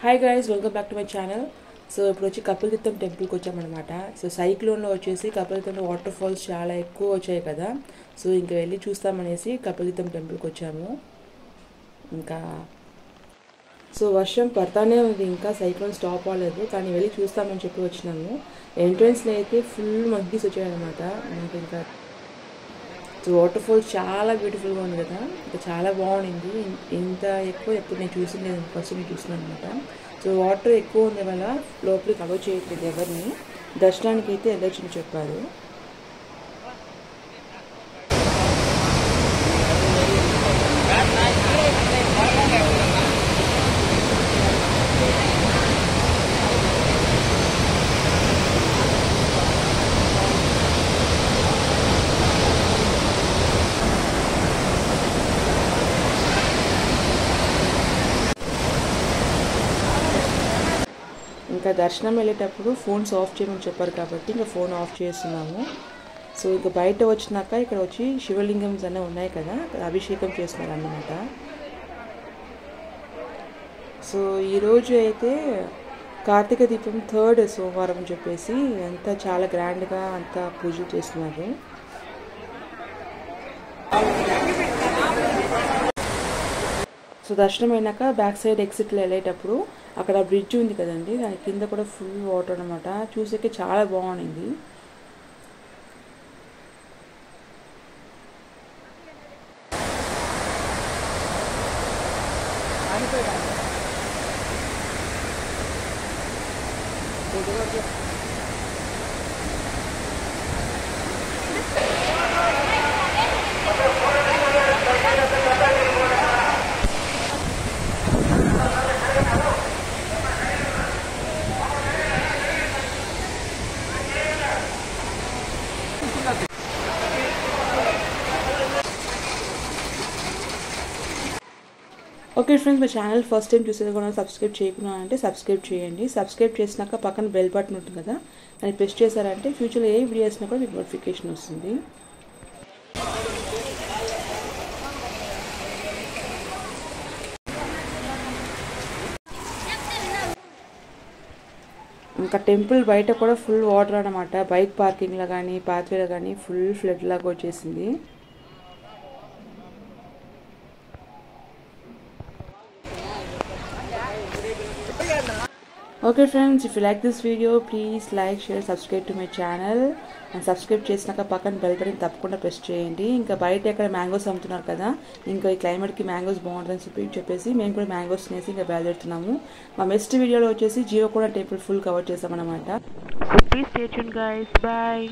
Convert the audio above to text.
Hi guys, welcome back to my channel. So ఇప్పుడు వచ్చి కపిలతీర్థం టెంపుల్కి వచ్చామన్నమాట. సో సైక్లోన్లో వచ్చేసి కపిలతీర్థంలో వాటర్ ఫాల్స్ చాలా ఎక్కువ వచ్చాయి కదా. సో ఇంకా వెళ్ళి చూస్తామనేసి కపిలతీర్థం టెంపుల్కి వచ్చాము. ఇంకా సో వర్షం పడతానే ఉంది, ఇంకా సైక్లోన్ స్టాప్ అవ్వలేదు, కానీ వెళ్ళి చూస్తామని చెప్పి వచ్చినాము. ఎంట్రన్స్లో అయితే ఫుల్ మంకీస్ వచ్చాయన్నమాట మనకి. ఇంకా సో వాటర్ ఫాల్స్ చాలా బ్యూటిఫుల్గా ఉంది కదా, ఇంకా చాలా బాగుండింది. ఇంత ఎక్కువ ఎప్పుడు నేను చూసింది ఫస్ట్ నేను చూస్తున్నాను అనమాట. సో వాటర్ ఎక్కువ ఉండే వల్ల లోపలికి అలో చేయట్లేదు ఎవరిని, దర్శనానికి అయితే వెళ్ళొచ్చని చెప్పారు. ఇంకా దర్శనం వెళ్ళేటప్పుడు ఫోన్స్ ఆఫ్ చేయమని చెప్పారు కాబట్టి ఇంకా ఫోన్ ఆఫ్ చేస్తున్నాము. సో ఇంకా బయట వచ్చినాక ఇక్కడ వచ్చి శివలింగం అనే ఉన్నాయి కదా, అభిషేకం చేస్తున్నారు అన్నమాట. సో ఈరోజు అయితే కార్తీక దీపం 3rd సోమవారం అని చెప్పేసి అంతా చాలా గ్రాండ్గా అంతా పూజలు చేస్తున్నారు. సో దర్శనం అయినాక బ్యాక్ సైడ్ ఎగ్జిట్లో వెళ్ళేటప్పుడు అక్కడ బ్రిడ్జ్ ఉంది కదండి, దాని కింద కూడా ఫుల్ వాటర్ అనమాట. చూసేకి చాలా బాగుంది. ఓకే ఫ్రెండ్స్, మా ఛానల్ ఫస్ట్ టైం చూసేది కూడా సబ్స్క్రైబ్ చేయకుండా అంటే సబ్స్క్రైబ్ చేయండి. సబ్స్క్రైబ్ చేసినాక పక్కన బెల్ బటన్ ఉంటుంది కదా, దాన్ని ప్రెస్ చేశారంటే ఫ్యూచర్లో ఏ వీడియో వేసినా కూడా మీకు నోటిఫికేషన్ వస్తుంది. ఇంకా టెంపుల్ బయట కూడా ఫుల్ వాటర్ అనమాట. బైక్ పార్కింగ్లో కానీ పాత్వేలో కానీ ఫుల్ ఫ్లడ్ లాగా వచ్చేసింది. Okay friends, if you like this video please like, share, subscribe to my channel. And subscribe చేసినాక పక్కన బెల్ బటన్ తప్పకుండా ప్రెస్ చేయండి. ఇంకా బయట ఎక్కడ మ్యాంగోస్ అమ్ముతున్నారు కదా, ఇంకా ఈ క్లైమేట్కి మ్యాంగోస్ బాగుంటుందని చెప్పేసి మేము కూడా మ్యాంగోస్ తినేసి ఇంకా బయలుదేరుతున్నాము. మా నెక్స్ట్ వీడియోలో వచ్చేసి జీవకోణ టెంపుల్ ఫుల్ కవర్ చేస్తామన్నమాట. So please stay tuned guys, bye.